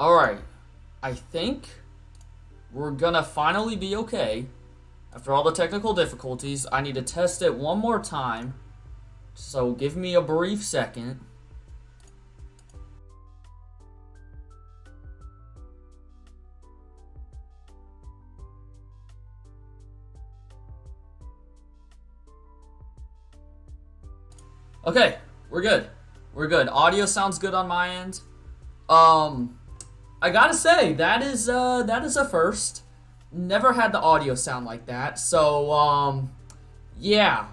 Alright, I think we're gonna finally be okay. After all the technical difficulties, I need to test it one more time. So give me a brief second. Okay, we're good. We're good. Audio sounds good on my end. I gotta say, that is a first. Never had the audio sound like that. So, yeah.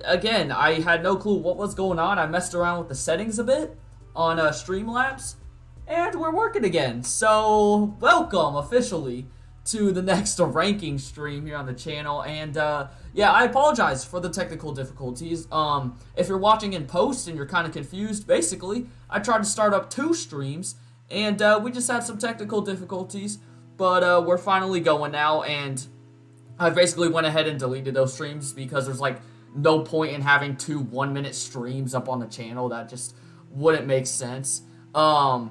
Again, I had no clue what was going on. I messed around with the settings a bit on Streamlabs, and we're working again. So, welcome officially to the next ranking stream here on the channel. And yeah, I apologize for the technical difficulties. If you're watching in post and you're kind of confused, basically, I tried to start up 2 streams, and we just had some technical difficulties. But we're finally going now, and I basically went ahead and deleted those streams because there's like no point in having 2 1-minute streams up on the channel. That just wouldn't make sense. Anyways,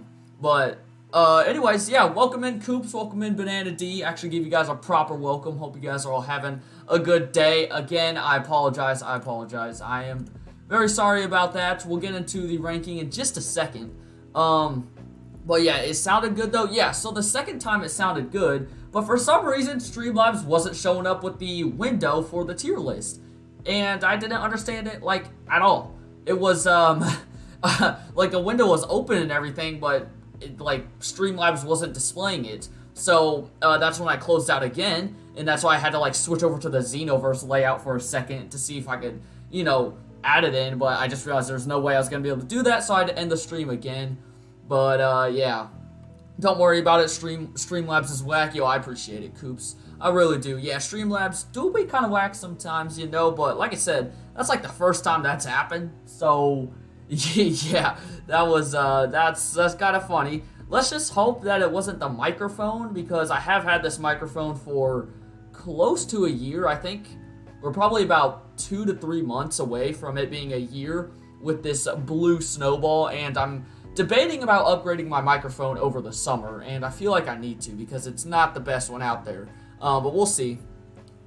yeah, welcome in Coops, welcome in Banana D. Actually give you guys a proper welcome. Hope you guys are all having a good day. Again, I apologize. I am very sorry about that. We'll get into the ranking in just a second. But yeah, it sounded good though. Yeah, so the second time it sounded good, but for some reason Streamlabs wasn't showing up with the window for the tier list. And I didn't understand it, like, at all. It was, like, the window was open and everything, but, Streamlabs wasn't displaying it. So, that's when I closed out again, and that's why I had to, like, switch over to the Xenoverse layout for a second to see if I could, you know, add it in, but I just realized there's no way I was going to be able to do that, so I had to end the stream again. But, yeah. Don't worry about it, Streamlabs is whack. Yo, I appreciate it, Coops. I really do. Yeah, Streamlabs do be kind of whack sometimes, you know, but like I said, that's like the first time that's happened. So, yeah, that was, that's kind of funny. Let's just hope that it wasn't the microphone, because I have had this microphone for close to a year. I think we're probably about 2 to 3 months away from it being a year with this blue snowball, and I'm debating about upgrading my microphone over the summer, and I feel like I need to because it's not the best one out there. But we'll see.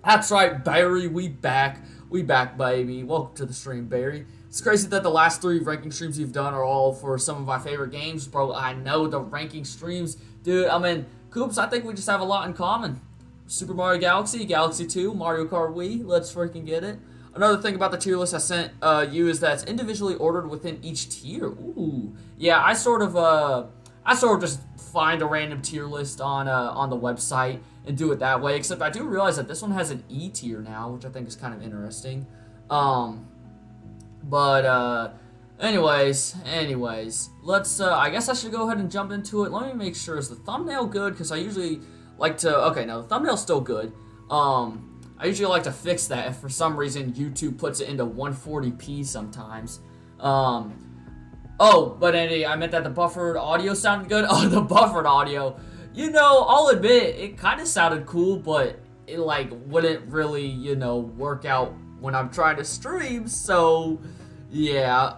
That's right, Barry, we back, baby. Welcome to the stream, Barry. It's crazy that the last 3 ranking streams you've done are all for some of my favorite games, bro. I know the ranking streams, dude. I mean, Coops, I think we just have a lot in common. Super Mario Galaxy, Galaxy 2, Mario Kart Wii. Let's freaking get it. Another thing about the tier list I sent you is that it's individually ordered within each tier. Ooh, yeah. I sort of just find a random tier list on the website and do it that way. Except I do realize that this one has an E tier now, which I think is kind of interesting. Anyways, let's. I guess I should go ahead and jump into it. Let me make sure, is the thumbnail good? Because I usually like to. Okay, no, the thumbnail's still good. I usually like to fix that if for some reason YouTube puts it into 140p sometimes. Oh, but anyway, I meant that the buffered audio sounded good. Oh, the buffered audio. You know, I'll admit, it kind of sounded cool, but it, like, wouldn't really, you know, work out when I'm trying to stream, so, yeah,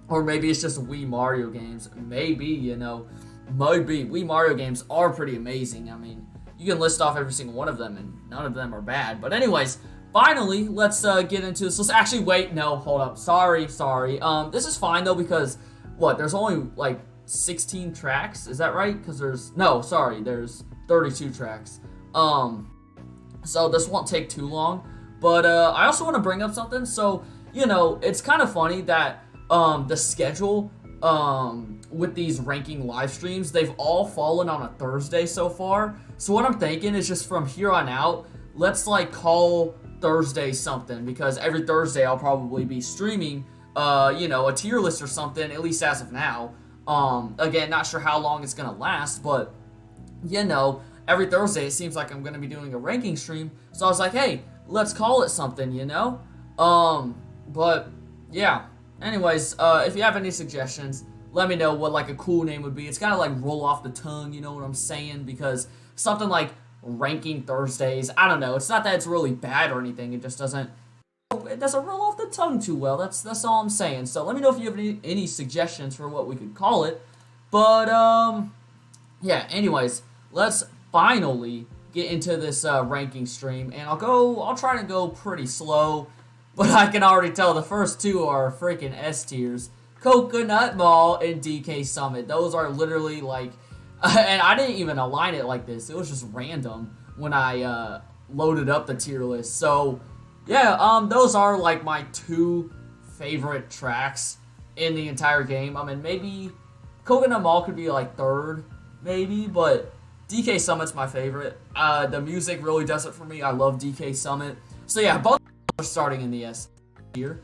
or maybe it's just Wii Mario games. Maybe, you know, maybe. Wii Mario games are pretty amazing. I mean, you can list off every single one of them, and none of them are bad. But anyways, finally, let's get into this. Let's actually wait. No, hold up. Sorry. This is fine though, because what? There's only like 16 tracks. Is that right? Because there's 32 tracks. So this won't take too long. But I also want to bring up something. So you know, it's kind of funny that the schedule with these ranking live streams, they've all fallen on a Thursday so far. So what I'm thinking is just from here on out, let's like call Thursday something, because every Thursday I'll probably be streaming, you know, a tier list or something, at least as of now. Again, not sure how long it's gonna last, but you know, every Thursday it seems like I'm gonna be doing a ranking stream. So I was like, hey, let's call it something, you know. But yeah. Anyways, if you have any suggestions, let me know what like a cool name would be. It's gotta like roll off the tongue, you know what I'm saying? Because something like Ranking Thursdays, I don't know. It's not that it's really bad or anything. It just doesn't roll off the tongue too well. That's all I'm saying. So let me know if you have any suggestions for what we could call it. But, yeah, anyways, let's finally get into this ranking stream, and I'll try to go pretty slow, but I can already tell the first two are freaking S tiers. Coconut Mall and DK Summit. Those are literally like, and I didn't even align it like this. It was just random when I loaded up the tier list. So, yeah, those are like my two favorite tracks in the entire game. I mean, maybe Coconut Mall could be like third, maybe, but DK Summit's my favorite. The music really does it for me. I love DK Summit. So yeah, both are starting in the S tier.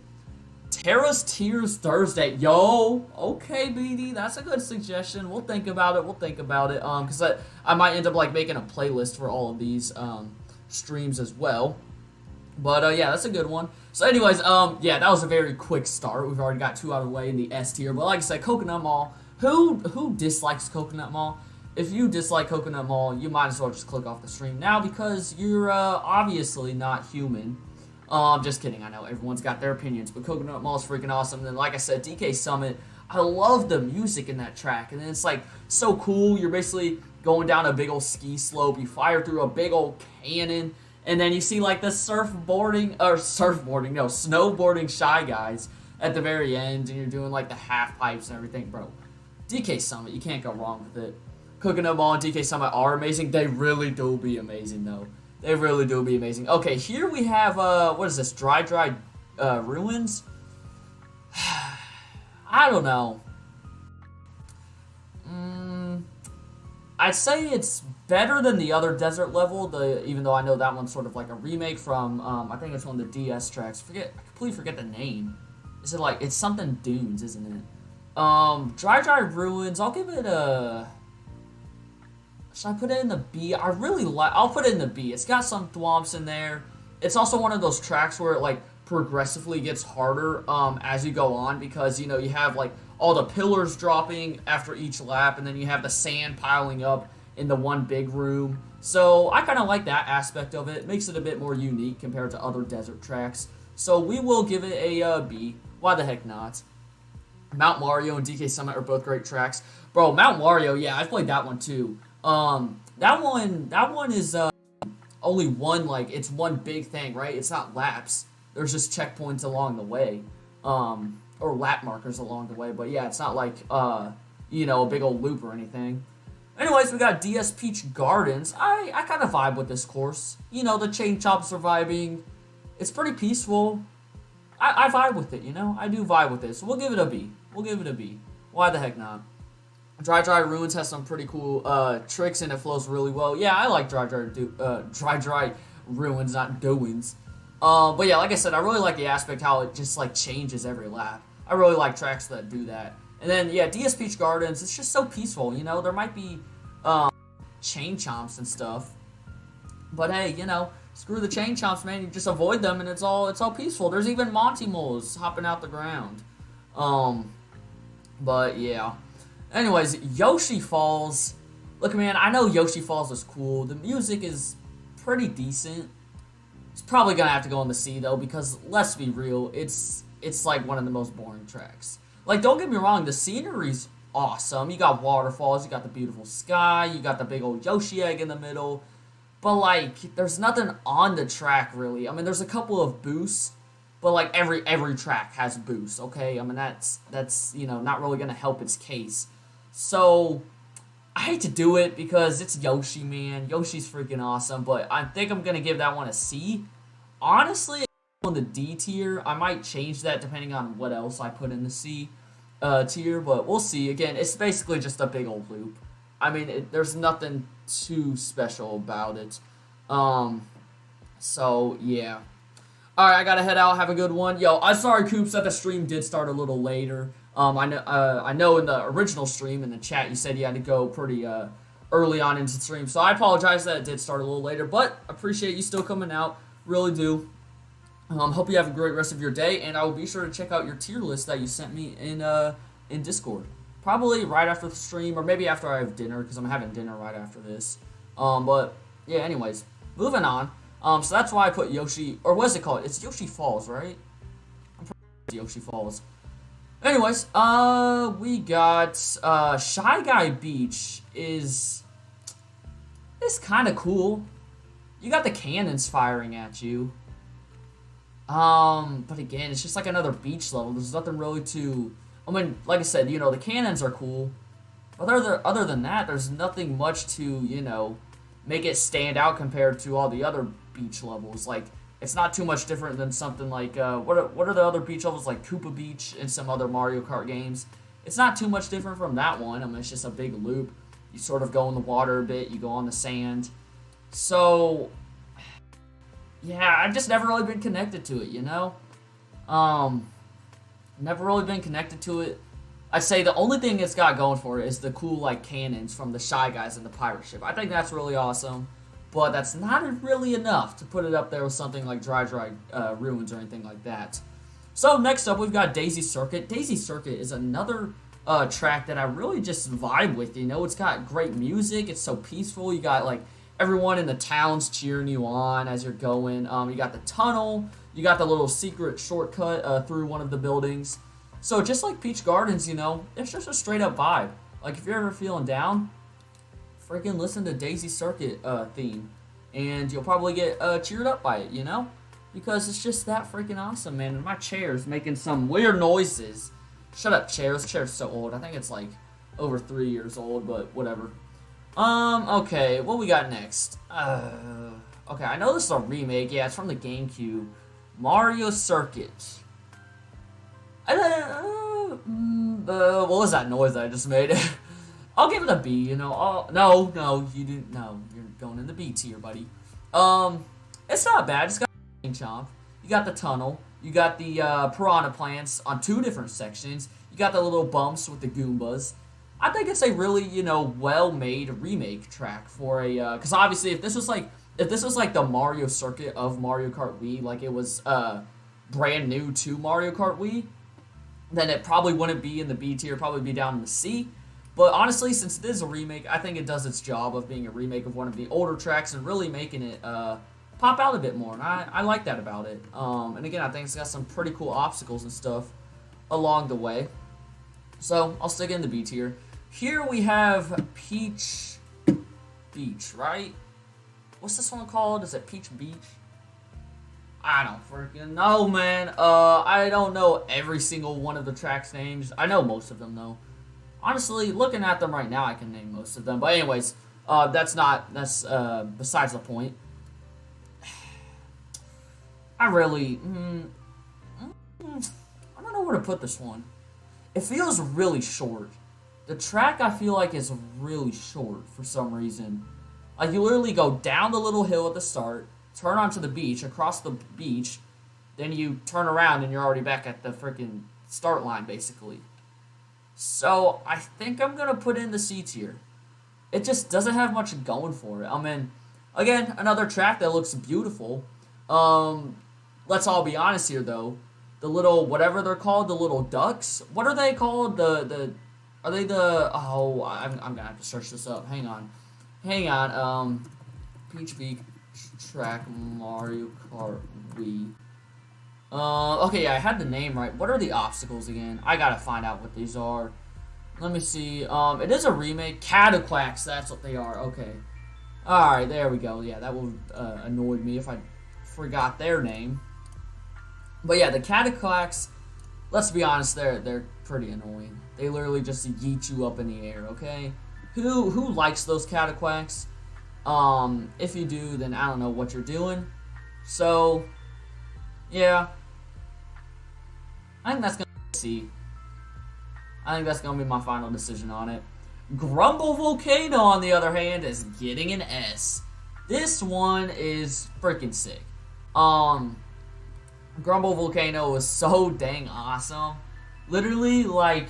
Terra's Tears Thursday. Yo, okay, BD, that's a good suggestion. We'll think about it. Because I might end up like making a playlist for all of these streams as well. But yeah, that's a good one. So anyways, yeah, that was a very quick start. We've already got two out of the way in the S tier. But like I said, Coconut Mall. Who dislikes Coconut Mall? If you dislike Coconut Mall, you might as well just click off the stream now because you're obviously not human. Just kidding. I know everyone's got their opinions, but Coconut Mall is freaking awesome. And then, like I said, DK Summit, I love the music in that track. And then it's like so cool. You're basically going down a big old ski slope. You fire through a big old cannon. And then you see like the snowboarding Shy Guys at the very end. And you're doing like the half pipes and everything, bro. DK Summit, you can't go wrong with it. Coconut Mall and DK Summit are amazing. They really do be amazing, though. They really do be amazing. Okay, here we have, what is this? Dry Ruins? I don't know. I'd say it's better than the other desert level, even though I know that one's sort of like a remake from, I think it's one of the DS tracks. I completely forget the name. Is it like, it's something Dunes, isn't it? Dry Ruins, I'll give it a... Should I put it in the B? I'll put it in the B. It's got some thwomps in there. It's also one of those tracks where it, like, progressively gets harder, as you go on because, you know, you have, like, all the pillars dropping after each lap, and then you have the sand piling up in the one big room. So, I kind of like that aspect of it. It makes it a bit more unique compared to other desert tracks. So, we will give it a B. Why the heck not? Mount Mario and DK Summit are both great tracks. Bro, Mount Mario, yeah, I've played that one too. That one is, only one, like, it's one big thing, right? It's not laps. There's just checkpoints along the way, or lap markers along the way, but yeah, it's not like, you know, a big old loop or anything. Anyways, we got DS Peach Gardens. I kind of vibe with this course. You know, the chain chops are vibing. It's pretty peaceful. I vibe with it, you know? I do vibe with it, so we'll give it a B. Why the heck not? Dry Ruins has some pretty cool tricks and it flows really well. Yeah, I like Dry Ruins, not doings. But yeah, like I said, I really like the aspect how it just like changes every lap. I really like tracks that do that. And then yeah, DS Peach Gardens, it's just so peaceful. You know, there might be chain chomps and stuff, but hey, you know, screw the chain chomps, man. You just avoid them, and it's all peaceful. There's even Monty Moles hopping out the ground. But yeah. Anyways, Yoshi Falls. Look, man, I know Yoshi Falls is cool. The music is pretty decent. It's probably gonna have to go in the C though, because let's be real, it's like one of the most boring tracks. Like, don't get me wrong, the scenery's awesome. You got waterfalls, you got the beautiful sky, you got the big old Yoshi egg in the middle. But like, there's nothing on the track really. I mean, there's a couple of boosts, but like every track has boosts. Okay, I mean that's you know not really gonna help its case. So, I hate to do it because it's Yoshi, man. Yoshi's freaking awesome, but I think I'm going to give that one a C. Honestly, on the D tier, I might change that depending on what else I put in the C tier, but we'll see. Again, it's basically just a big old loop. I mean, there's nothing too special about it. So, yeah. Alright, I gotta head out. Have a good one. Yo, I'm sorry, Coops, that the stream did start a little later. I know in the original stream in the chat you said you had to go pretty early on into the stream, so I apologize that it did start a little later, but appreciate you still coming out, really do. Hope you have a great rest of your day, and I will be sure to check out your tier list that you sent me in Discord. Probably right after the stream, or maybe after I have dinner, because I'm having dinner right after this. But yeah, anyways, moving on. So that's why I put Yoshi, or what is it called? It's Yoshi Falls, right? I'm pretty sure it's Yoshi Falls. Anyways, we got, Shy Guy Beach is kind of cool. You got the cannons firing at you. But again, it's just like another beach level. There's nothing really to, I mean, like I said, you know, the cannons are cool. But other than that, there's nothing much to, you know, make it stand out compared to all the other beach levels. Like, it's not too much different than something like, what are the other beach levels, like Koopa Beach and some other Mario Kart games. It's not too much different from that one. I mean, it's just a big loop. You sort of go in the water a bit, you go on the sand. So, yeah, I've just never really been connected to it, you know? Never really been connected to it. I'd say the only thing it's got going for it is the cool, like, cannons from the Shy Guys and the pirate ship. I think that's really awesome, but that's not really enough to put it up there with something like Dry Ruins or anything like that. So, next up, we've got Daisy Circuit. Daisy Circuit is another track that I really just vibe with, you know? It's got great music, it's so peaceful, you got, like, everyone in the town's cheering you on as you're going. You got the tunnel, you got the little secret shortcut through one of the buildings. So just like Peach Gardens, you know, it's just a straight up vibe. Like if you're ever feeling down, freaking listen to Daisy Circuit theme, and you'll probably get cheered up by it, you know? Because it's just that freaking awesome, man. And my chair's making some weird noises. Shut up, chair. This chair's so old. I think it's like over 3 years old, but whatever. Okay, what we got next? Okay, I know this is a remake. Yeah, it's from the GameCube. Mario Circuit. What was that noise that I just made? I'll give it a B, you know. No, you didn't. No, you're going in the B tier, buddy. It's not bad. It's got chomp. You got the tunnel. You got the piranha plants on 2 different sections. You got the little bumps with the Goombas. I think it's a really, you know, well-made remake track for a, because obviously if this was like the Mario Circuit of Mario Kart Wii, like it was brand new to Mario Kart Wii, then it probably wouldn't be in the B tier, probably be down in the C. But honestly, since it is a remake, I think it does its job of being a remake of one of the older tracks and really making it pop out a bit more, and I like that about it. And again, I think it's got some pretty cool obstacles and stuff along the way. So I'll stick it in the B tier. Here we have Peach Beach, right? What's this one called? Is it Peach Beach? I don't freaking know, man. I don't know every single one of the tracks' names. I know most of them, though. Honestly, looking at them right now, I can name most of them. But anyways, that's besides the point. I really, I don't know where to put this one. It feels really short. The track, I feel like, is really short for some reason. Like, you literally go down the little hill at the start, turn onto the beach, across the beach, then you turn around and you're already back at the freaking start line, basically. So, I think I'm going to put in the C tier. It just doesn't have much going for it. I mean, again, another track that looks beautiful. Let's all be honest here, though. The little, whatever they're called, the little ducks, what are they called? Are they the, oh, I'm going to have to search this up. Hang on. Peach Beach track Mario Kart Wii. Okay, yeah, I had the name right. What are the obstacles again? I gotta find out what these are. Let me see. It is a remake. Cataquacks, that's what they are. Okay. Alright, there we go. Yeah, that would annoy me if I forgot their name. But yeah, the Cataquacks, let's be honest, they're pretty annoying. They literally just yeet you up in the air, okay? Who likes those Cataquacks? If you do, then I don't know what you're doing. So, yeah. I think that's going to be C. I think that's going to be my final decision on it. Grumble Volcano, on the other hand, is getting an S. This one is freaking sick. Grumble Volcano is so dang awesome. Literally, like,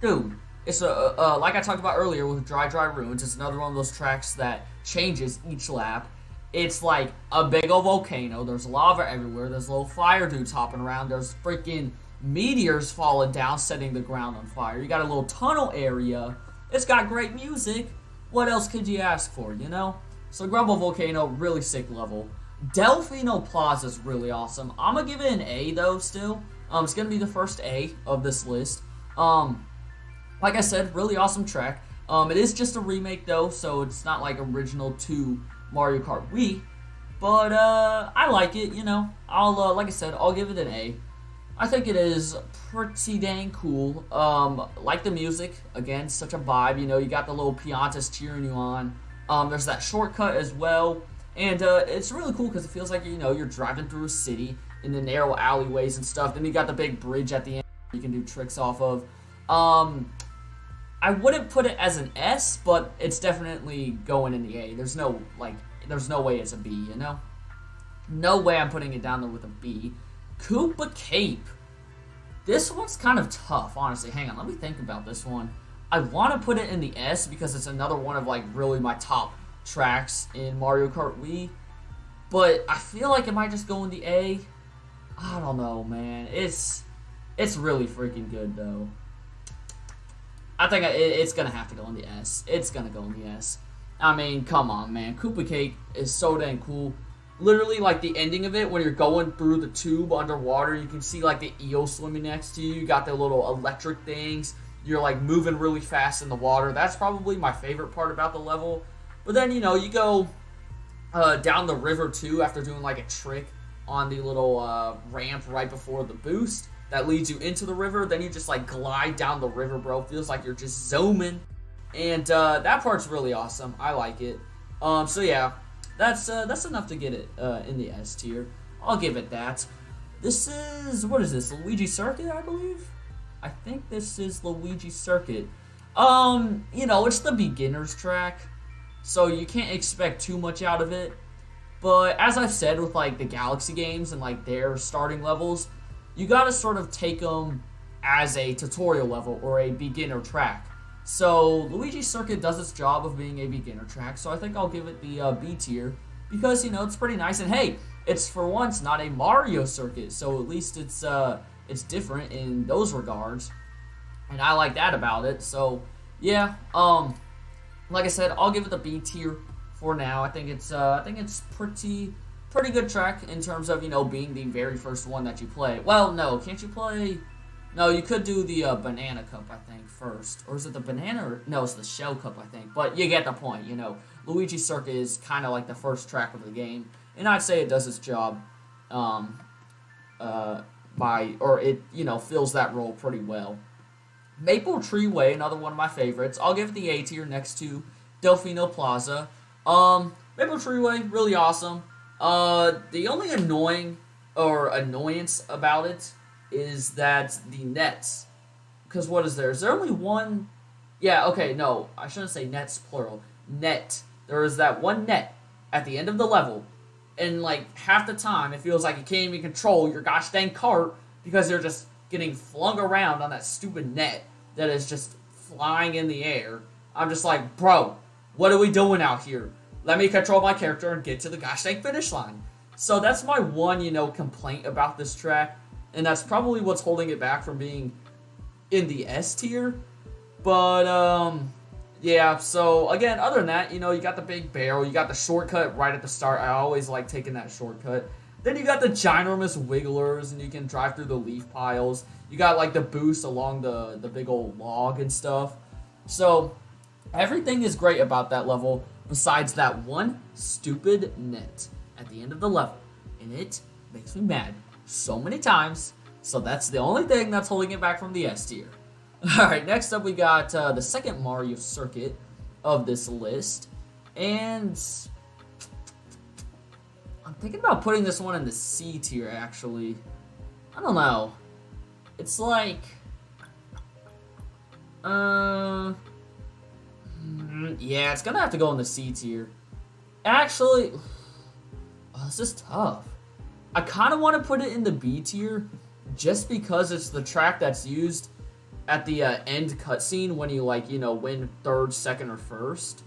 dude, it's like I talked about earlier with Dry Ruins, it's another one of those tracks that changes each lap. It's like a big old volcano. There's lava everywhere. There's little fire dudes hopping around. There's freaking meteors falling down, setting the ground on fire. You got a little tunnel area. It's got great music. What else could you ask for, you know? So Grumble Volcano, really sick level. Delfino Plaza is really awesome. I'm going to give it an A, though, still. It's gonna be the first A of this list. Like I said, really awesome track. It is just a remake though, so it's not like original to Mario Kart Wii. But I like it, you know. I'll like I said, I'll give it an A. I think it is pretty dang cool. Like the music, again, such a vibe. You know, you got the little piantas cheering you on. There's that shortcut as well, and it's really cool because it feels like, you know, you're driving through a city in the narrow alleyways and stuff. Then you got the big bridge at the end you can do tricks off of. I wouldn't put it as an S, but it's definitely going in the A. There's no way it's a B, you know? No way I'm putting it down there with a B. Koopa Cape. This one's kind of tough, honestly. Hang on, let me think about this one. I want to put it in the S because it's another one of, like, really my top tracks in Mario Kart Wii. But I feel like it might just go in the A. I don't know, man. It's really freaking good, though. I think it's going to have to go in the S. It's going to go in the S. I mean, come on, man. Koopa Cake is so dang cool. Literally, like, the ending of it, when you're going through the tube underwater, you can see, like, the eel swimming next to you. You got the little electric things. You're, like, moving really fast in the water. That's probably my favorite part about the level. But then, you know, you go down the river, too, after doing, like, a trick on the little ramp right before the boost that leads you into the river. Then you just, like, glide down the river, bro. Feels like you're just zooming. And that part's really awesome. I like it. So, yeah. That's enough to get it in the S tier. I'll give it that. This is, what is this, Luigi Circuit, I believe? I think this is Luigi Circuit. You know, it's the beginner's track, so you can't expect too much out of it. But as I've said with, like, the Galaxy games and, like, their starting levels, you gotta sort of take them as a tutorial level or a beginner track. So, Luigi Circuit does its job of being a beginner track, so I think I'll give it the B tier, because, you know, it's pretty nice, and hey, it's for once not a Mario Circuit, so at least it's different in those regards, and I like that about it. So, yeah, like I said, I'll give it the B tier for now. I think it's pretty good track in terms of, you know, being the very first one that you play. Well, no, can't you play... No, you could do the Banana Cup, I think, first. Or is it the Banana? Or, no, it's the Shell Cup, I think. But you get the point, you know. Luigi Circuit is kind of like the first track of the game. And I'd say it does its job it, you know, fills that role pretty well. Maple Tree Way, another one of my favorites. I'll give it the A tier next to Delfino Plaza. Maple Tree Way, really awesome. The only annoyance about it is that the nets, because what is there? Is there only one? Yeah, okay, no, I shouldn't say nets, plural. Net. There is that one net at the end of the level, and, like, half the time it feels like you can't even control your gosh dang cart because you're just getting flung around on that stupid net that is just flying in the air. I'm just like, bro, what are we doing out here? Let me control my character and get to the gosh dang finish line. So that's my one, you know, complaint about this track. And that's probably what's holding it back from being in the S tier. But, yeah, so, again, other than that, you know, you got the big barrel, you got the shortcut right at the start. I always like taking that shortcut. Then you got the ginormous wigglers, and you can drive through the leaf piles. You got, like, the boost along the big old log and stuff. So, everything is great about that level, besides that one stupid net at the end of the level. And it makes me mad so many times, so that's the only thing that's holding it back from the S tier. Alright, next up we got the second Mario Circuit of this list, and I'm thinking about putting this one in the C tier, actually. I don't know. It's like, yeah, it's gonna have to go in the C tier. Actually, oh, this is tough. I kind of want to put it in the B tier just because it's the track that's used at the end cutscene when you, like, you know, win third, second, or first.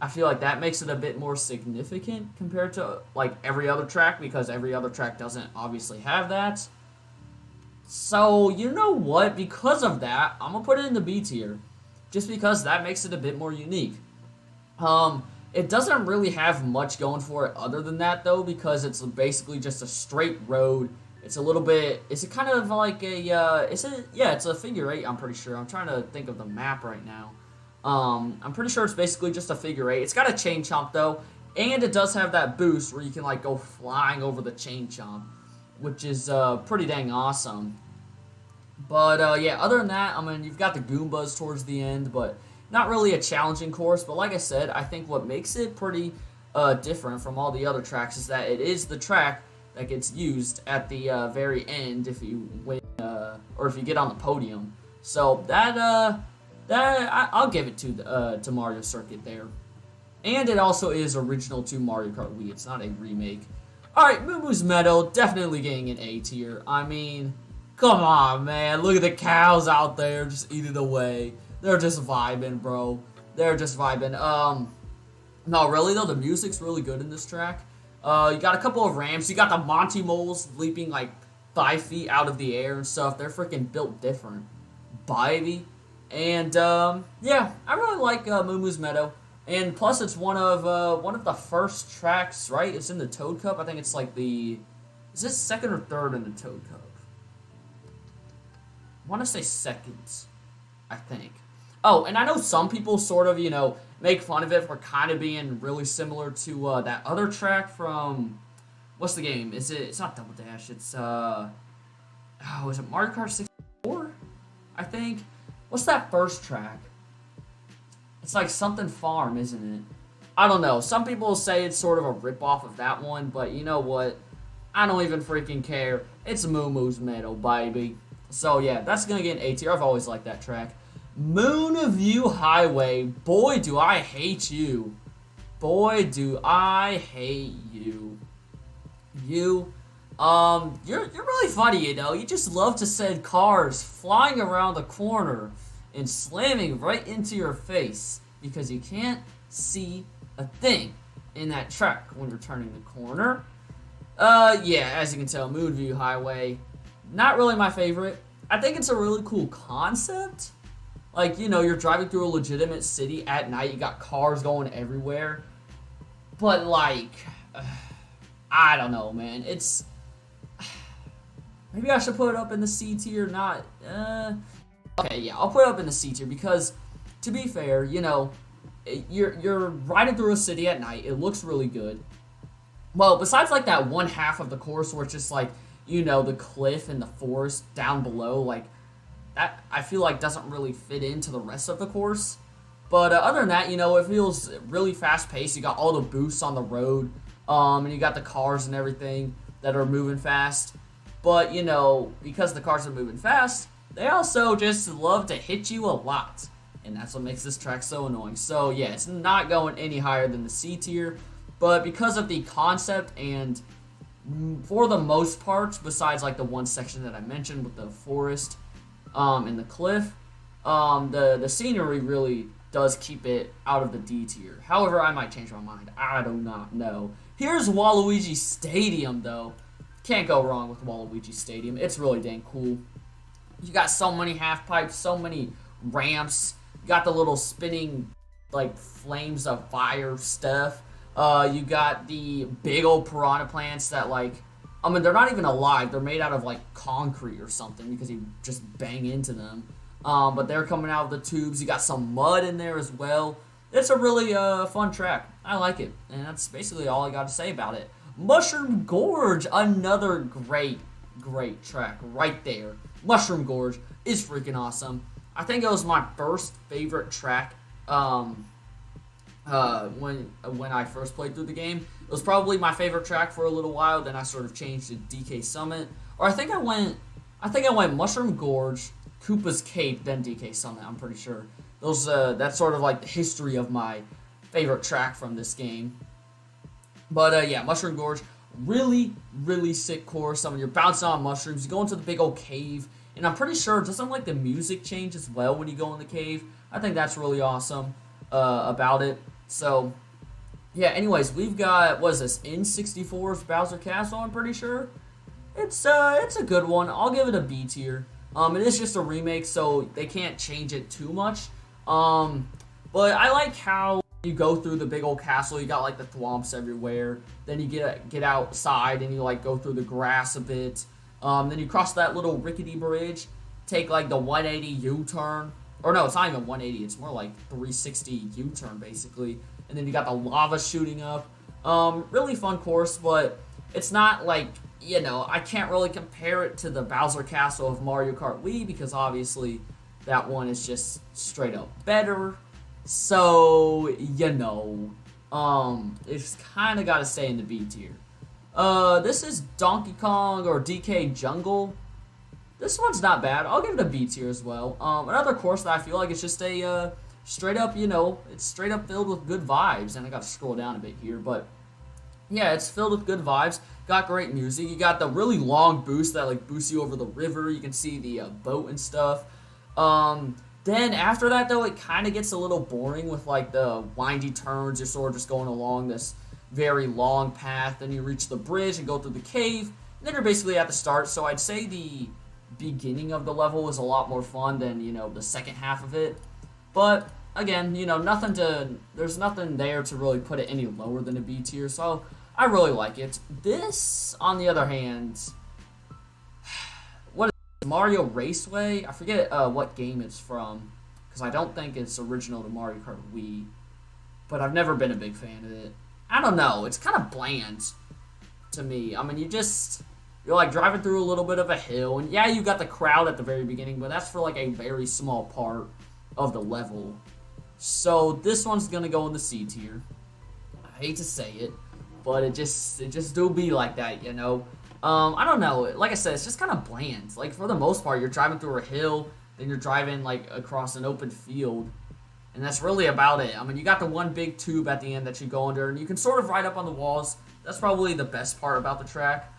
I feel like that makes it a bit more significant compared to, like, every other track, because every other track doesn't obviously have that. So, you know what? Because of that, I'm going to put it in the B tier just because that makes it a bit more unique. It doesn't really have much going for it other than that, though, because it's basically just a straight road It's a little bit, is it kind of like a, yeah, it's a figure eight, I'm pretty sure. I'm trying to think of the map right now. I'm pretty sure it's basically just a figure eight. It's got a chain chomp, though, and it does have that boost where you can, like, go flying over the chain chomp, which is, pretty dang awesome. But, yeah, other than that, I mean, you've got the Goombas towards the end, but not really a challenging course. But like I said, I think what makes it pretty, different from all the other tracks is that it is the track that gets used at the very end if you win or if you get on the podium. So I'll give it to Mario Circuit there, and it also is original to Mario Kart Wii. It's not a remake. All right, Moo Moo's Meadow definitely getting an A tier. I mean, come on, man, look at the cows out there just eating away. They're just vibing, bro. They're just vibing. No, really though, the music's really good in this track. You got a couple of ramps. You got the Monty Moles leaping like 5 feet out of the air and stuff. They're freaking built different. Baby. And, yeah, I really like Moo Moo's Meadow. And plus, it's one of the first tracks, right? It's in the Toad Cup. I think it's like is this second or third in the Toad Cup? I want to say second, I think. Oh, and I know some people sort of, make fun of it for kind of being really similar to that other track from, what's the game? It's not Double Dash, it's, is it Mario Kart 64? I think. What's that first track? It's like something Farm, isn't it? I don't know. Some people say it's sort of a ripoff of that one, but you know what? I don't even freaking care. It's Moo Moo's Meadow, baby. So yeah, that's gonna get an A tier. I've always liked that track. Moonview Highway. Boy, do I hate you. Boy, do I hate you. You're really funny, You just love to send cars flying around the corner and slamming right into your face because you can't see a thing in that track when you're turning the corner. Yeah, as you can tell, Moonview Highway, not really my favorite. I think it's a really cool concept. Like, you're driving through a legitimate city at night. You got cars going everywhere. But, like, I don't know, man. Maybe I should put it up in the C tier, not... Okay, yeah, I'll put it up in the C tier because, to be fair, you're riding through a city at night. It looks really good. Well, besides, like, that one half of the course where it's just, like, the cliff and the forest down below, like... That, I feel like, doesn't really fit into the rest of the course. But other than that, it feels really fast-paced. You got all the boosts on the road, and you got the cars and everything that are moving fast. But, because the cars are moving fast, they also just love to hit you a lot. And that's what makes this track so annoying. So, yeah, it's not going any higher than the C tier. But because of the concept and, for the most part, besides, like, the one section that I mentioned with the forest... and the cliff, the scenery really does keep it out of the D tier. However, I might change my mind. I do not know. Here's Waluigi Stadium, though. Can't go wrong with Waluigi Stadium. It's really dang cool. You got so many half pipes, so many ramps. You got the little spinning, like, flames of fire stuff. You got the big old piranha plants that, like... I mean, they're not even alive. They're made out of, like, concrete or something because you just bang into them. But they're coming out of the tubes. You got some mud in there as well. It's a really fun track. I like it. And that's basically all I got to say about it. Mushroom Gorge, another great track right there. Mushroom Gorge is freaking awesome. I think it was my first favorite track when I first played through the game. It was probably my favorite track for a little while. Then I sort of changed to DK Summit, or I think I went Mushroom Gorge, Koopa's Cape, then DK Summit. I'm pretty sure that's sort of like the history of my favorite track from this game. But yeah, Mushroom Gorge, really sick course. I mean, you're bouncing on mushrooms. You go into the big old cave, and I'm pretty sure doesn't like the music change as well when you go in the cave. I think that's really awesome about it. So. Yeah, anyways, we've got, what is this, N64's Bowser Castle, I'm pretty sure. It's a good one. I'll give it a B tier. It is just a remake, so they can't change it too much. But I like how you go through the big old castle. You got, like, the thwomps everywhere. Then you get outside and you, like, go through the grass a bit. Then you cross that little rickety bridge, take like the 180 U-turn. Or no, it's not even 180. It's more like 360 U-turn, basically. And then you got the lava shooting up. Really fun course, but it's not like, you know, I can't really compare it to the Bowser Castle of Mario Kart Wii because obviously that one is just straight up better. So, you know, it's kind of got to stay in the B tier. This is Donkey Kong or DK Jungle. This one's not bad. I'll give it a B tier as well. Another course that I feel like it's just a straight up, you know, it's straight up filled with good vibes. And I got to scroll down a bit here, but yeah, it's filled with good vibes. Got great music. You got the really long boost that like boosts you over the river. You can see the boat and stuff. Then after that though, it kind of gets a little boring with like the windy turns. You're sort of just going along this very long path. Then you reach the bridge and go through the cave. And then you're basically at the start. So I'd say the beginning of the level is a lot more fun than, you know, the second half of it. But again, you know, there's nothing there to really put it any lower than a B tier. So I really like it. This, on the other hand, what is it? Mario Raceway? I forget what game it's from, because I don't think it's original to Mario Kart Wii, but I've never been a big fan of it. I don't know, it's kind of bland to me. I mean, you're like driving through a little bit of a hill, and yeah, you got the crowd at the very beginning, but that's for like a very small part of the level. So this one's gonna go in the C tier. I hate to say it, but it just do be like that, you know. I don't know. Like I said, it's just kind of bland. Like for the most part, you're driving through a hill, then you're driving like across an open field, and that's really about it. I mean, you got the one big tube at the end that you go under, and you can sort of ride up on the walls. That's probably the best part about the track.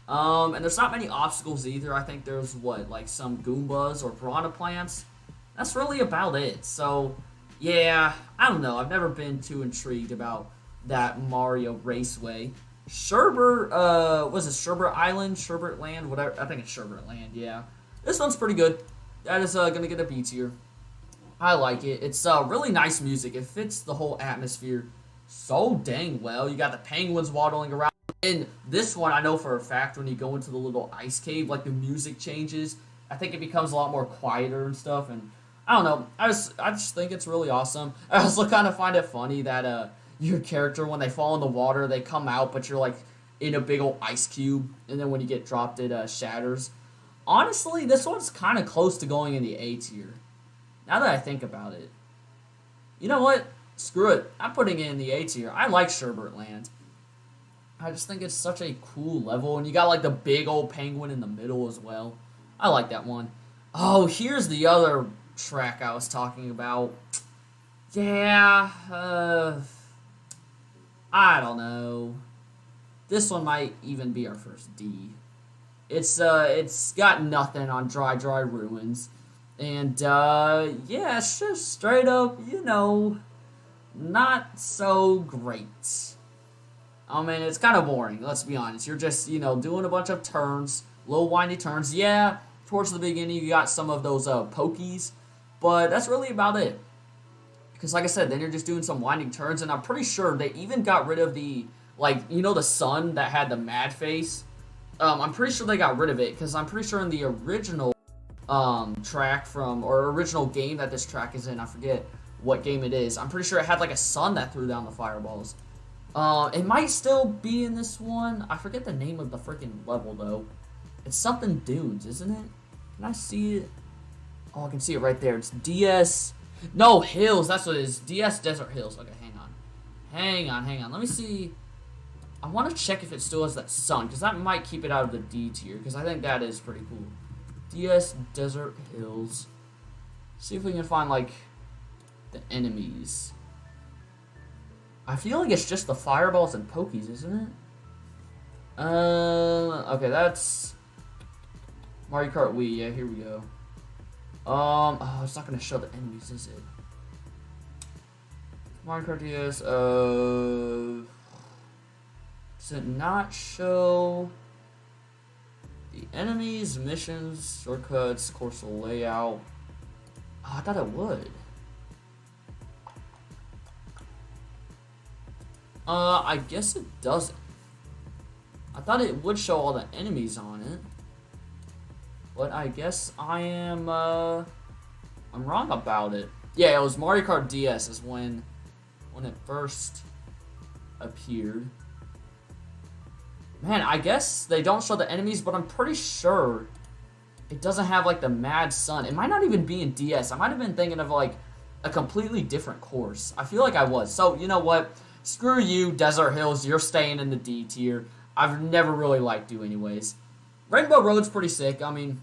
And there's not many obstacles either. I think there's like some Goombas or piranha plants. That's really about it. So yeah, I don't know. I've never been too intrigued about that Mario Raceway. Sherbert, was it Sherbert Island, Sherbert Land, whatever. I think it's Sherbert Land. Yeah, this one's pretty good. That is gonna get a B tier. I like it. It's really nice music. It fits the whole atmosphere so dang well. You got the penguins waddling around. In this one, I know for a fact when you go into the little ice cave, like the music changes. I think it becomes a lot more quieter and stuff. And I don't know. I just think it's really awesome. I also kind of find it funny that your character, when they fall in the water, they come out, but you're like in a big old ice cube, and then when you get dropped, it shatters. Honestly, this one's kind of close to going in the A tier. Now that I think about it, you know what? Screw it. I'm putting it in the A tier. I like Sherbert Land. I just think it's such a cool level, and you got like the big old penguin in the middle as well. I like that one. Oh, here's the other track I was talking about. Yeah, I don't know. This one might even be our first D. It's got nothing on Dry Ruins. And, yeah, it's just straight up, you know, not so great. I mean, it's kind of boring, let's be honest. You're just, you know, doing a bunch of turns, little windy turns. Yeah, towards the beginning you got some of those pokies, but that's really about it. Because like I said, then you're just doing some winding turns, and I'm pretty sure they even got rid of the, like, you know, the sun that had the mad face? I'm pretty sure they got rid of it, because I'm pretty sure in the original track from, or original game that this track is in, I forget what game it is, I'm pretty sure it had like a sun that threw down the fireballs. It might still be in this one. I forget the name of the freaking level though. It's something Dunes, isn't it? Can I see it? Oh, I can see it right there. It's DS... No, Hills, that's what it is. DS Desert Hills. Okay, hang on. Let me see. I want to check if it still has that sun, because that might keep it out of the D tier, because I think that is pretty cool. DS Desert Hills. See if we can find, like, the enemies. I feel like it's just the fireballs and pokies, isn't it? Okay, that's Mario Kart Wii. Yeah, here we go. Oh, it's not gonna show the enemies, is it? Mario Kart DS, does it not show the enemies, missions, shortcuts, course layout? Oh, I thought it would. I guess it doesn't. I thought it would show all the enemies on it. But I guess I'm wrong about it. Yeah, it was Mario Kart DS is when it first appeared. Man, I guess they don't show the enemies, but I'm pretty sure it doesn't have, like, the Mad Sun. It might not even be in DS. I might have been thinking of, like, a completely different course. I feel like I was. So, you know what? Screw you, Desert Hills. You're staying in the D tier. I've never really liked you anyways. Rainbow Road's pretty sick. I mean,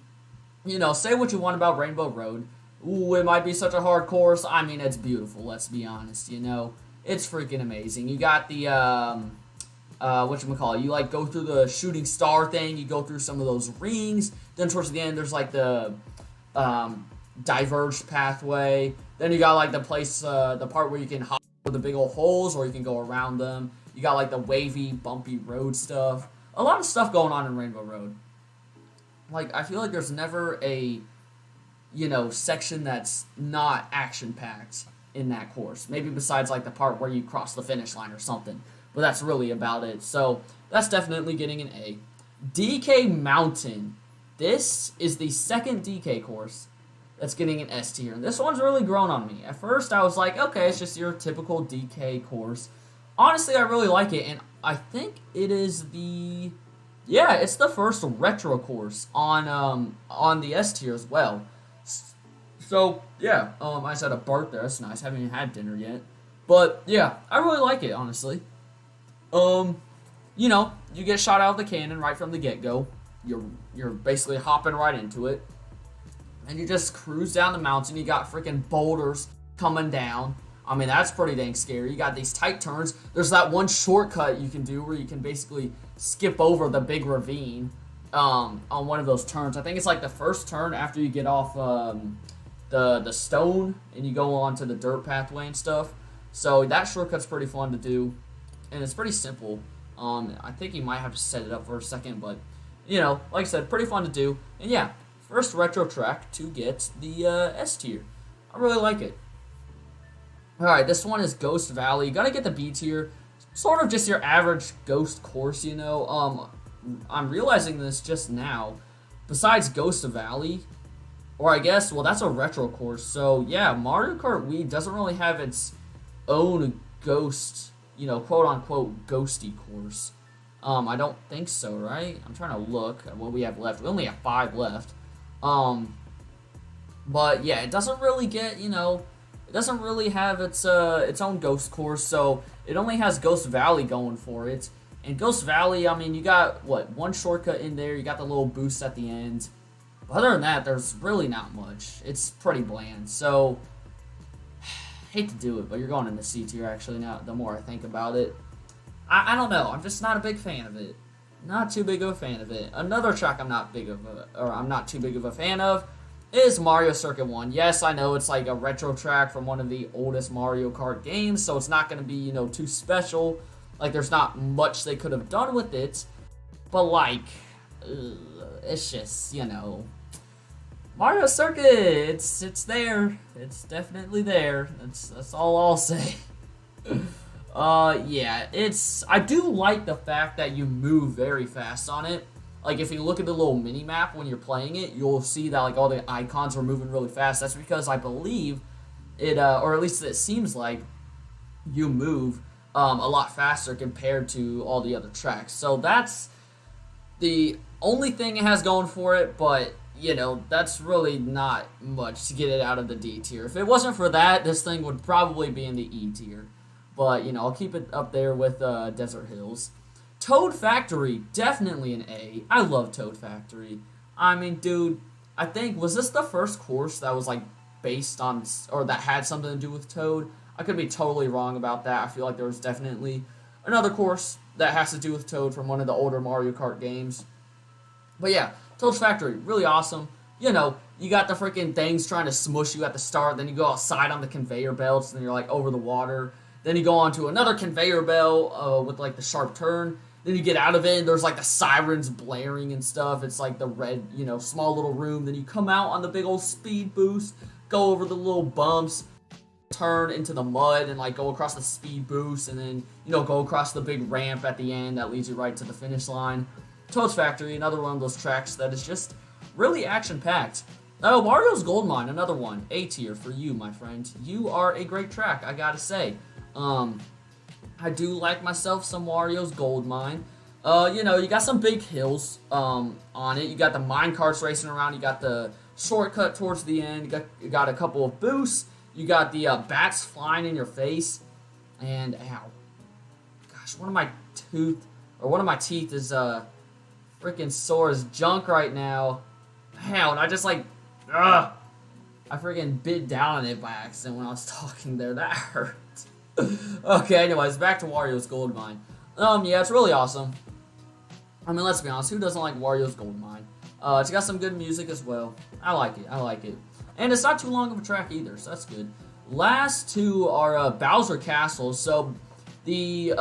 you know, say what you want about Rainbow Road. Ooh, it might be such a hard course. I mean, it's beautiful, let's be honest, you know. It's freaking amazing. You got the, whatchamacallit, you, like, go through the shooting star thing, you go through some of those rings, then towards the end, there's, like, the, diverged pathway, then you got, like, the place, the part where you can hop over the big old holes, or you can go around them, you got, like, the wavy, bumpy road stuff, a lot of stuff going on in Rainbow Road. Like, I feel like there's never a, you know, section that's not action-packed in that course, maybe besides, like, the part where you cross the finish line or something. But that's really about it. So that's definitely getting an A. DK Mountain. This is the second DK course that's getting an S tier. And this one's really grown on me. At first, I was like, okay, it's just your typical DK course. Honestly, I really like it. And I think it is the... Yeah, it's the first retro course on the S tier as well. So, yeah. I just had a burp there. That's nice. Haven't even had dinner yet. But, yeah, I really like it, honestly. You know, you get shot out of the cannon right from the get-go. You're basically hopping right into it. And you just cruise down the mountain. You got freaking boulders coming down. I mean, that's pretty dang scary. You got these tight turns. There's that one shortcut you can do where you can basically skip over the big ravine on one of those turns. I think it's like the first turn after you get off the stone and you go on to the dirt pathway and stuff. So that shortcut's pretty fun to do. And it's pretty simple. I think you might have to set it up for a second, but, you know, like I said, pretty fun to do. And yeah, first retro track to get the S tier. I really like it. Alright, this one is Ghost Valley. You gotta get the B tier. Sort of just your average Ghost course, you know. I'm realizing this just now. Besides Ghost Valley, or I guess, well, that's a retro course. So, yeah, Mario Kart Wii doesn't really have its own Ghost, you know, quote-unquote ghosty course. I don't think so, right? I'm trying to look at what we have left. We only have 5 left. But, yeah, it doesn't really get, you know, it doesn't really have its own ghost course, so it only has Ghost Valley going for it. And Ghost Valley, I mean, you got, what, one shortcut in there, you got the little boost at the end. But other than that, there's really not much. It's pretty bland, so... hate to do it, but you're going in the C tier, actually, now, the more I think about it. I don't know, I'm just not a big fan of it. Not too big of a fan of it. Another track I'm not too big of a fan of is Mario Circuit 1. Yes, I know it's like a retro track from one of the oldest Mario Kart games, so it's not going to be, you know, too special. Like, there's not much they could have done with it, but, like, it's just, you know... Mario Circuit, it's there. It's definitely there. That's all I'll say. Yeah, I do like the fact that you move very fast on it. Like, if you look at the little mini-map when you're playing it, you'll see that, like, all the icons are moving really fast. That's because I believe it, or at least it seems like, you move a lot faster compared to all the other tracks. So that's the only thing it has going for it, but... you know, that's really not much to get it out of the D tier. If it wasn't for that, this thing would probably be in the E tier. But, you know, I'll keep it up there with Desert Hills. Toad Factory, definitely an A. I love Toad Factory. I mean, dude, I think, was this the first course that was, like, based on, or that had something to do with Toad? I could be totally wrong about that. I feel like there was definitely another course that has to do with Toad from one of the older Mario Kart games. But yeah, Toad's Factory, really awesome. You know, you got the freaking things trying to smush you at the start, then you go outside on the conveyor belts, and then you're, like, over the water. Then you go on to another conveyor belt with, like, the sharp turn. Then you get out of it, and there's, like, the sirens blaring and stuff. It's, like, the red, you know, small little room. Then you come out on the big old speed boost, go over the little bumps, turn into the mud, and, like, go across the speed boost, and then, you know, go across the big ramp at the end that leads you right to the finish line. Toad's Factory, another one of those tracks that is just really action-packed. Mario's Gold Mine, another one. A tier for you, my friend. You are a great track, I gotta say. I do like myself some Mario's Gold Mine. You know, you got some big hills on it. You got the mine carts racing around. You got the shortcut towards the end. You got a couple of boosts. You got the bats flying in your face. And, ow. Gosh, one of my teeth is freaking sore as junk right now. Ow, and I just like, ugh. I freaking bit down on it by accident when I was talking there. That hurt. Okay, anyways, back to Wario's Gold Mine. Yeah, it's really awesome. I mean, let's be honest, who doesn't like Wario's Gold Mine? It's got some good music as well. I like it. And it's not too long of a track either, so that's good. Last two are Bowser Castle. So, the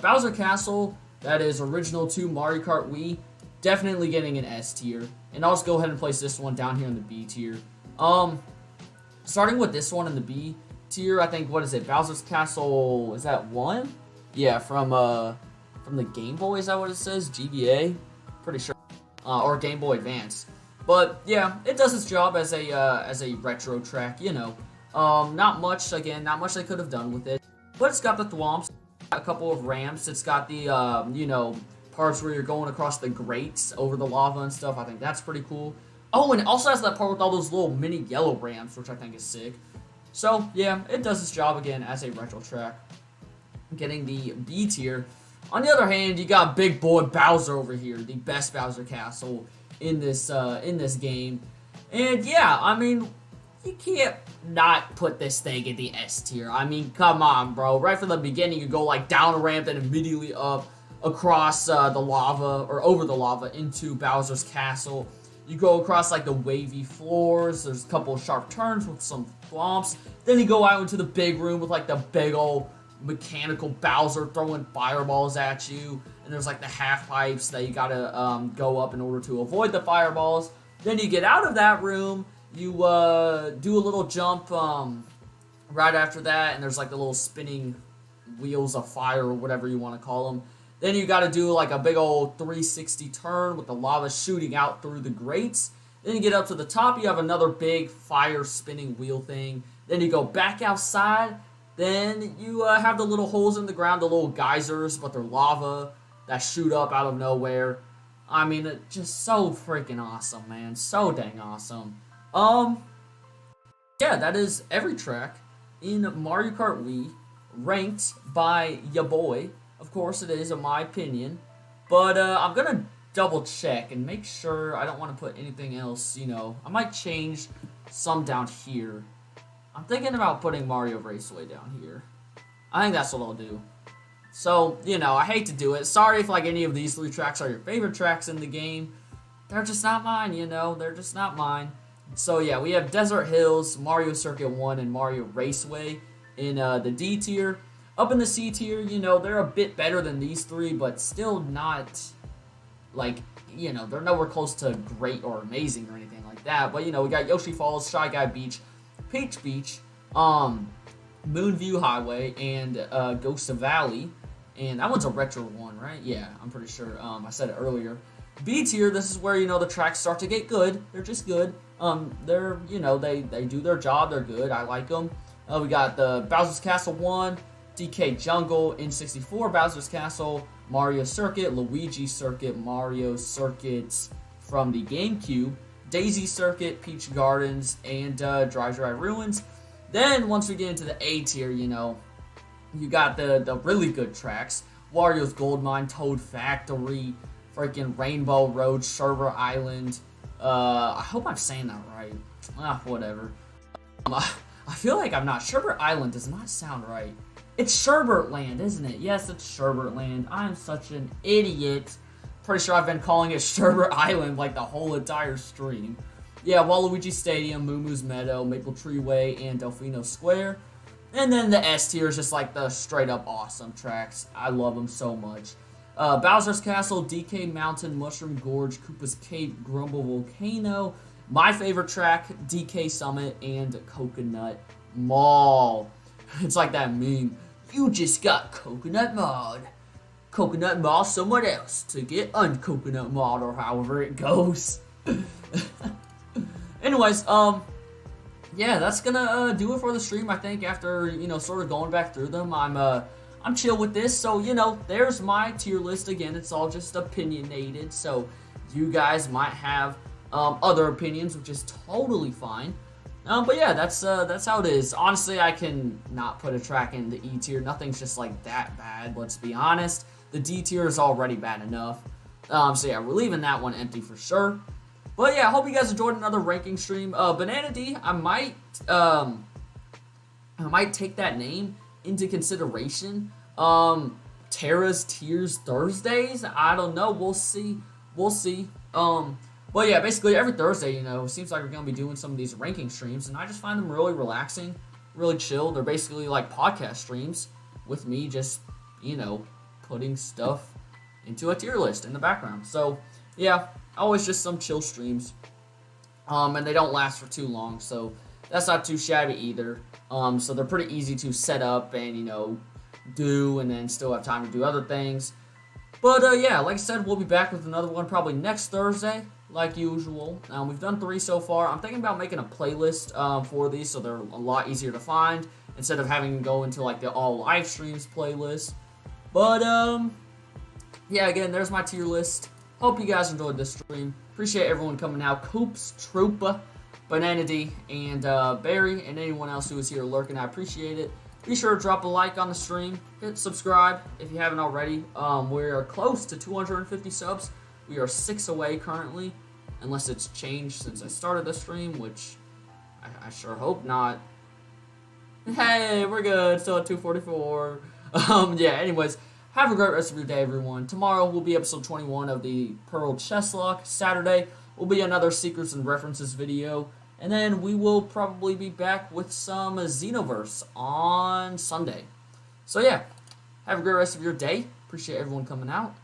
Bowser Castle, that is original to Mario Kart Wii, definitely getting an S tier. And I'll just go ahead and place this one down here in the B tier. Starting with this one in the B tier, I think, what is it? Bowser's Castle, is that 1? Yeah, from the Game Boy, is that what it says? GBA? Pretty sure. Or Game Boy Advance. But, yeah, it does its job as a retro track, you know. Not much they could have done with it. But it's got the thwomps, a couple of ramps. It's got the, you know, parts where you're going across the grates over the lava and stuff. I think that's pretty cool. Oh, and it also has that part with all those little mini yellow ramps, which I think is sick. So, yeah, it does its job again as a retro track. Getting the B tier. On the other hand, you got Big Boy Bowser over here, the best Bowser Castle in this game. And yeah, I mean, you can't not put this thing in the S tier. I mean, come on, bro. Right from the beginning, you go like down a ramp and immediately up across the lava, or over the lava, into Bowser's Castle. You go across like the wavy floors. There's a couple of sharp turns with some thwomps. Then you go out into the big room with like the big old mechanical Bowser throwing fireballs at you. And there's like the half pipes that you gotta go up in order to avoid the fireballs. Then you get out of that room. You do a little jump right after that. And there's like the little spinning wheels of fire or whatever you want to call them. Then you got to do like a big old 360 turn with the lava shooting out through the grates. Then you get up to the top, you have another big fire spinning wheel thing. Then you go back outside. Then you have the little holes in the ground, the little geysers, but they're lava that shoot up out of nowhere. I mean, it's just so freaking awesome, man. So dang awesome. Yeah, that is every track in Mario Kart Wii ranked by ya boy. Of course it is, in my opinion. But I'm going to double check and make sure I don't want to put anything else, you know. I might change some down here. I'm thinking about putting Mario Raceway down here. I think that's what I'll do. So, you know, I hate to do it. Sorry if, like, any of these three tracks are your favorite tracks in the game. They're just not mine, you know. They're just not mine. So, yeah, we have Desert Hills, Mario Circuit 1, and Mario Raceway in the D tier. Up in the C tier, you know, they're a bit better than these three, but still not, like, you know, they're nowhere close to great or amazing or anything like that. But, you know, we got Yoshi Falls, Shy Guy Beach, Peach Beach, Moonview Highway, and Ghost Valley. And that one's a retro one, right? Yeah, I'm pretty sure. I said it earlier. B tier, this is where, you know, the tracks start to get good. They're just good. They're, you know, they do their job. They're good. I like them. We got the Bowser's Castle 1, DK Jungle, N64 Bowser's Castle, Mario Circuit, Luigi Circuit, Mario Circuits from the GameCube, Daisy Circuit, Peach Gardens, and Dry Dry Ruins. Then, once we get into the A tier, you know, you got the really good tracks. Wario's Gold Mine, Toad Factory, freaking Rainbow Road, Sherbert Island. I hope I'm saying that right. Whatever. I feel like I'm not. Sherbert Island does not sound right. It's Sherbert Land, isn't it? Yes, it's Sherbert Land. I'm such an idiot. Pretty sure I've been calling it Sherbert Island like the whole entire stream. Yeah, Waluigi Stadium, Moo Moo's Meadow, Maple Tree Way, and Delfino Square. And then the S tier is just like the straight up awesome tracks. I love them so much. Bowser's Castle, DK Mountain, Mushroom Gorge, Koopa's Cave, Grumble Volcano. My favorite track, DK Summit, and Coconut Mall. It's like that meme. You just got Coconut Mod. Coconut Mall someone else to get uncoconut mod, or however it goes. Anyways, yeah, that's gonna do it for the stream. I think after, you know, sort of going back through them, I'm chill with this. So, you know, there's my tier list again. It's all just opinionated, so you guys might have other opinions, which is totally fine. But yeah, that's how it is. Honestly, I can not put a track in the E tier. Nothing's just like that bad. Let's be honest. The D tier is already bad enough. So yeah, we're leaving that one empty for sure. But yeah, I hope you guys enjoyed another ranking stream. Banana D, I might take that name into consideration. Tara's Tiers Thursdays. I don't know. We'll see. We'll see. But yeah, basically every Thursday, you know, it seems like we're gonna be doing some of these ranking streams, and I just find them really relaxing, really chill. They're basically like podcast streams with me just, you know, putting stuff into a tier list in the background. So yeah, always just some chill streams. And they don't last for too long, so that's not too shabby either. So they're pretty easy to set up and, you know, do, and then still have time to do other things. But yeah, like I said, we'll be back with another one probably next Thursday, like usual. We've done 3 so far. I'm thinking about making a playlist for these so they're a lot easier to find instead of having to go into like the all live streams playlist. But yeah, again, there's my tier list. Hope you guys enjoyed this stream. Appreciate everyone coming out. Coops, Troopa, Banana D, and Barry, and anyone else who is here lurking. I appreciate it. Be sure to drop a like on the stream. Hit subscribe if you haven't already. We are close to 250 subs. We are 6 away currently, unless it's changed since I started the stream, which I sure hope not. Hey, we're good. Still at 244. Yeah, anyways, have a great rest of your day, everyone. Tomorrow will be episode 21 of the Pearl Chest Lock. Saturday will be another Secrets and References video. And then we will probably be back with some Xenoverse on Sunday. So yeah, have a great rest of your day. Appreciate everyone coming out.